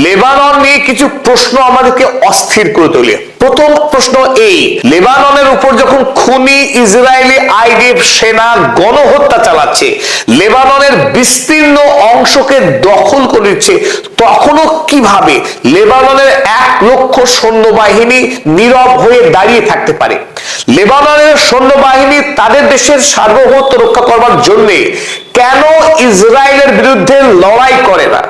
Lebanon নিয়ে কিছু প্রশ্ন আমাদেরকে অস্থির করে তোলে। প্রথম প্রশ্ন এই, লেবাননের উপর যখন খুনি ইসরায়েলি আইডিএফ সেনা গণহত্যা চালাচ্ছে, লেবাননের বিস্তীর্ণ অংশকে দখল করে নিচ্ছে, তখনও কিভাবে লেবাননের 1 লক্ষ সৈন্যবাহিনী নীরব হয়ে দাঁড়িয়ে থাকতে পারে? লেবাননের সৈন্যবাহিনী তাদের দেশের সার্বভৌমত্ব রক্ষা করবার জন্য কেন ইসরায়েলের বিরুদ্ধে লড়াই করে না?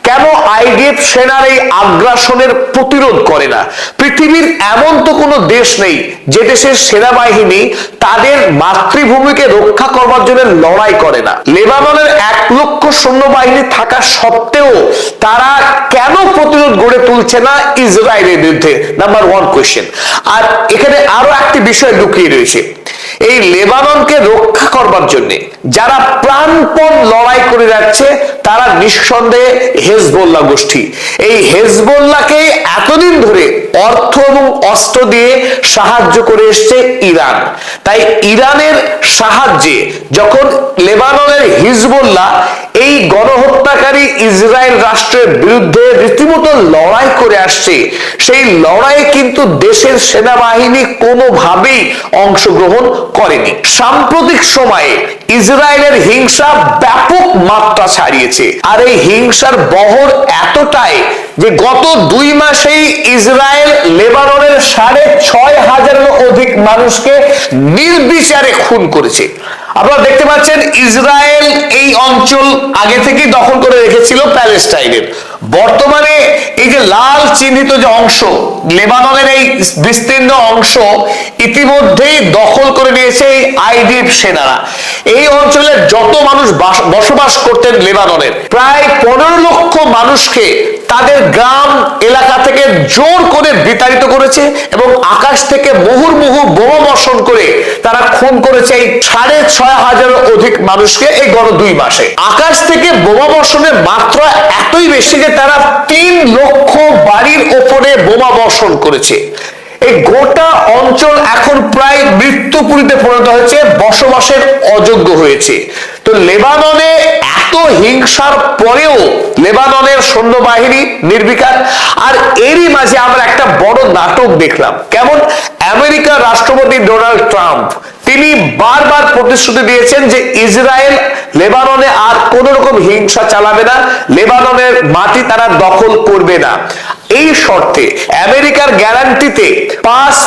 কেন আইডিএফ সেনার এই আগ্রাসনের প্রতিরোধ করে না? পৃথিবীর এমন তো কোনো দেশ নেই যে দেশের সেনাবাহিনী তাদের মাতৃভূমিকে রক্ষা করবার জন্য লড়াই করে না। লেবাননের 1 লক্ষ সৈন্যবাহিনী থাকা সত্ত্বেও তারা কেন প্রতিরোধ গড়ে তুলছে না ইসরায়েলের বিরুদ্ধে? Number 1 question. আর এখানে আরো একটি বিষয় লুকিয়ে রয়েছে। এই লেবাননকে রক্ষা করবার জন্য যারা প্রাণপণ লড়াই করে যাচ্ছে তারা নিঃসন্দেহে হেজবোল্লাহ গোষ্ঠী। এই হেজবোল্লাহকে এতদিন ধরে অর্থ এবং অস্ত্র দিয়ে সাহায্য করে এসছে ইরান। তাই ইরানের সাহায্যে যখন লেবাননের হিজবুল্লাহ এই গণহত্যাকারী ইসরায়েল রাষ্ট্রের বিরুদ্ধে রীতিমতো লড়াই করে আসছে, সেই লড়াইয়ে কিন্তু দেশের সেনাবাহিনী কোনোভাবেই অংশগ্রহণ করেনি। সাম্প্রতিক সময়ে ইসরায়েলের হিংসা ব্যাপক মাত্রা ছাড়িয়েছে, আর এই হিংসার বহর এতটাই যে গত 2 মাসেই ইসরায়েল লেবাননের 6,500 অধিক মানুষকে নির্বিচারে খুন করেছে। আপনারা দেখতে পাচ্ছেন ইসরায়েল এই অঞ্চল আগে থেকেই দখল করে রেখেছিল প্যালেস্টাইনের। বর্তমানে এই যে লাল চিহ্নিত যে অংশ, লেবাননের এই বিস্তীর্ণ অংশ ইতিমধ্যেই দখল করে নিয়েছে এই আইডিএফ সেনারা। এই অঞ্চলে যত মানুষ বসবাস করতেন লেবাননের, প্রায় 15 লক্ষ মানুষকে তাদের গ্রাম এলাকা থেকে জোর করে বিতাড়িত করেছে এবং আকাশ থেকে মুহুর্মুহু বোমা বর্ষণ করে তারা খুন করেছে এই 6,500 অধিক মানুষকে এই গত 2 মাসে। আকাশ থেকে বোমা বর্ষণের মাত্রা এতই বেশি যে তারা 3 লক্ষ বাড়ির ওপরে বোমা বর্ষণ করেছে। এই গোটা অঞ্চল এখন প্রায় মৃত্যুপুরীতে পরিণত হয়েছে, বসবাসের অযোগ্য হয়েছে। তো লেবাননে এত হিংসার পরেও লেবাননের সৈন্যবাহিনী নির্বিকার। আর এরই মাঝে আমরা একটা বড় নাটক দেখলাম। কেমন? আমেরিকার রাষ্ট্রপতি ডোনাল্ড ট্রাম্প তিনি বারবার প্রতিশ্রুতি দিয়েছেন যে ইসরায়েল লেবাননে আর কোন রকম হিংসা চালাবে না, লেবাননের মাটি তারা দখল করবে না। এই শর্তে আমেরিকার গ্যারান্টিতে 5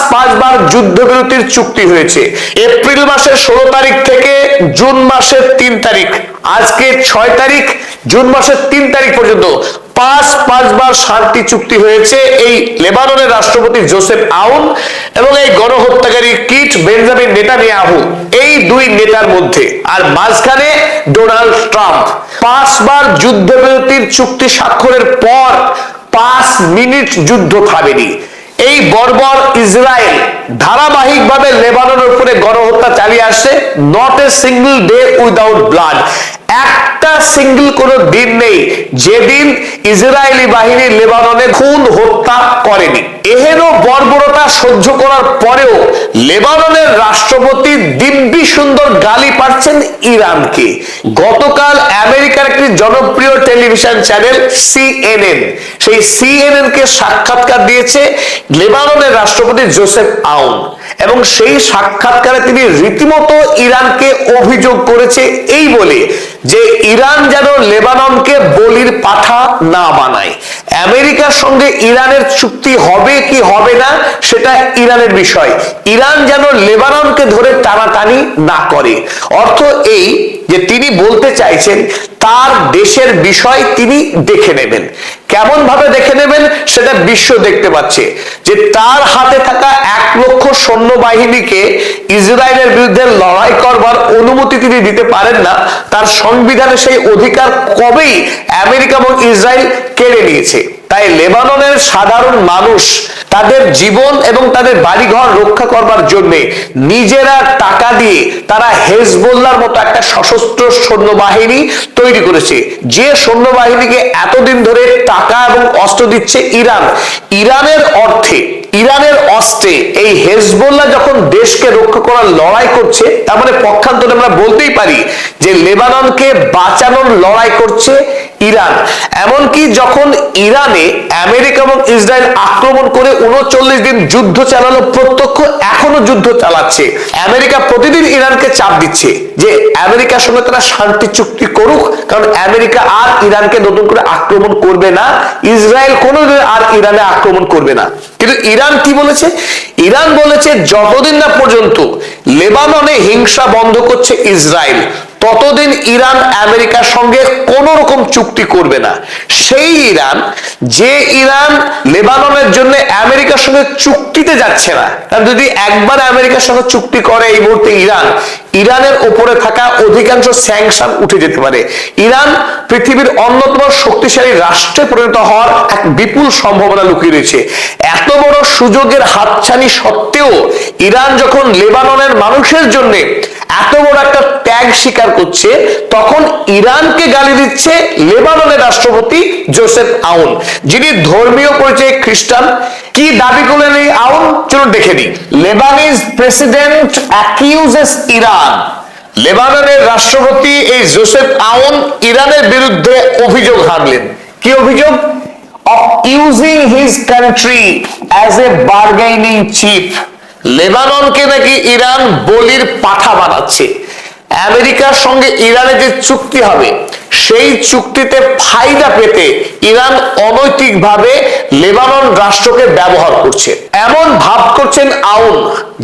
বার যুদ্ধবিরতির চুক্তি হয়েছে। এপ্রিল মাসের 16 তারিখ থেকে জুন মাসের 3 তারিখ, আজকে 6 তারিখ, জুন মাসের 3 তারিখ পর্যন্ত 5 বার শান্তি চুক্তি হয়েছে এই লেবাননের রাষ্ট্রপতি জোসেফ আউন এবং এই গণহত্যাকারী কিট বেঞ্জামিন নেতানিয়াহু, এই 2 নেতার মধ্যে। আর মাঝখানে ডোনাল্ড ট্রাম্প 5 বার যুদ্ধবিরতির চুক্তি স্বাক্ষরের পর 5 মিনিট যুদ্ধ থামেনি। এই বর্বর ইসরায়েল ধারাবাহিকভাবে লেবাননের উপরে গণহত্যা চালিয়ে আসছে। Not a single day without blood. একটা সিঙ্গল কোনো দিন নেই যেদিন ইসরায়েলি বাহিনী লেবাননে খুন হত্যা করেনি। এহেন বর্বরতা সহ্য করার পরেও লেবাননের রাষ্ট্রপতি দিব্যি সুন্দর গালি পাচ্ছেন ইরানকে। গতকাল আমেরিকার একটি জনপ্রিয় টেলিভিশন চ্যানেল CNN, সেই CNN কে সাক্ষাৎকার দিয়েছে লেবাননের রাষ্ট্রপতি জোসেফ আউন এবং সেই সাক্ষাৎকারে তিনি রীতিমতো ইরানকে অভিযোগ করেছে এই বলে যে ইরান যেন লেবাননকে বলির পাঠা না বানায়। আমেরিকার সঙ্গে ইরানের চুক্তি হবে কি হবে না সেটা ইরানের বিষয়, ইরান যেন লেবাননকে ধরে টানাটানি না করে। অর্থ এই যে তিনি বলতে চাইছেন তার দেশের বিষয় তিনি দেখে নেবেন। কেমন ভাবে দেখে নেবেন সেটা বিশ্ব দেখতে পাচ্ছে যে তার হাতে থাকা 1 লক্ষ সৈন্যবাহিনীকে ইসরায়েলের বিরুদ্ধে লড়াই করবার অনুমতি তিনি দিতে পারেন না। তার সংবিধানে সেই অধিকার কবেই আমেরিকা এবং ইসরায়েল কেড়ে নিয়েছে। তাই লেবাননের সাধারণ মানুষ তাদের জীবন এবং তাদের বাড়িঘর রক্ষা করবার জন্য নিজেরা টাকা দিয়ে তারা হেজবুল্লাহর মতো একটা সশস্ত্র সৈন্যবাহিনী তৈরি করেছে, যে সৈন্যবাহিনীকে এতদিন ধরে টাকা এবং অস্ত্র দিচ্ছে ইরান। ইরানের অর্থে ইরানের অস্ত্রে এই হেজবুল্লাহ যখন দেশকে রক্ষা করার লড়াই করছে, তার মানে পক্ষান্তরে আমরা বলতেই পারি যে লেবাননকে বাঁচানোর লড়াই করছে ইরান। এমনকি যখন ইরানে আমেরিকা এবং ইসরায়েল আক্রমণ করে 39 দিন যুদ্ধ চালানো, প্রত্যক্ষ এখনো যুদ্ধ চালাচ্ছে, আমেরিকা প্রতিদিন ইরানকে চাপ দিচ্ছে যে আমেরিকার সঙ্গে তারা শান্তি চুক্তি করুক, কারণ আমেরিকা আর ইরানকে নতুন করে আক্রমণ করবে না, ইসরায়েল কোনোদিন আর ইরানে আক্রমণ করবে না। কিন্তু ইরান কি বলেছে? ইরান বলেছে যতদিন না পর্যন্ত লেবাননে হিংসা বন্ধ করছে ইসরায়েল, ততদিন ইরান আমেরিকার সঙ্গে কোন রকম চুক্তি করবে না। সেই ইরান, যে ইরান লেবাননের জন্য আমেরিকার সঙ্গে চুক্তিতে যাচ্ছে না, কারণ যদি একবার আমেরিকার সঙ্গে চুক্তি করে এই মুহূর্তে ইরানের উপরে থাকা অধিকাংশ স্যাংশন উঠে যেতে পারে। ইরান পৃথিবীর অন্যতম শক্তিশালী রাষ্ট্রে পরিণত হওয়ার এক বিপুল সম্ভাবনা লুকিয়ে রয়েছে। এত বড় সুযোগের হাতছানি সত্ত্বেও ইরান যখন লেবাননের মানুষের জন্য এত বড় একটা ত্যাগ স্বীকার করছে, তখন ইরানকে গালি দিচ্ছে লেবাননের রাষ্ট্রপতি জোসেফ আউন, যিনি ধর্মীয় পরিচয়ে খ্রিস্টান। কি দাবি করলেন এই আউন? চলুন দেখে নিই। Lebanese president অ্যাকিউজেস Iran. লেবাননের রাষ্ট্রপতি এই জোসেফ আউন ইরানের বিরুদ্ধে অভিযোগ হানলেন। কি অভিযোগ? Of using his country as a bargaining chip. লেবাননকে নাকি ইরান বলির পাঠা বানাচ্ছে। আমেরিকার সঙ্গে ইরানের যে চুক্তি হবে, সেই চুক্তিতে ফায়দা পেতে ইরান অনৈতিকভাবে লেবানন রাষ্ট্রকে ব্যবহার করছে। এমন ভাব করছেন আউন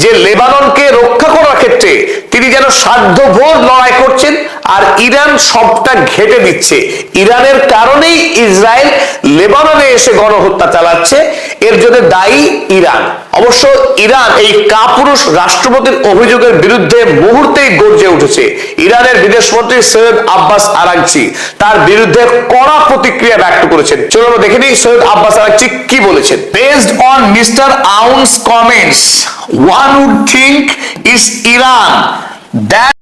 যে লেবাননকে রক্ষা করার ক্ষেত্রে তিনি যেন সাধ্যভর লড়াই করছেন, আর ইরান সবটা ঘেটে দিচ্ছে। ইরানের কারণেই ইসরায়েল লেবাননে এসে গণহত্যা চালাচ্ছে, এর জন্য দায়ী ইরান। অবশ্য ইরান এই কাপুরুষ রাষ্ট্রপতির অভিযোগের বিরুদ্ধে মুহূর্তেই গর্জে উঠেছে। ইরানের বিদেশমন্ত্রী সৈয়দ আব্বাস আরাগচি তার বিরুদ্ধে কড়া প্রতিক্রিয়া ব্যক্ত করেছেন। চলুন দেখে নিই সৈয়দ আব্বাস আরাগচি কি বলেছেন। Based on mister ounce comments, one would think is Iran that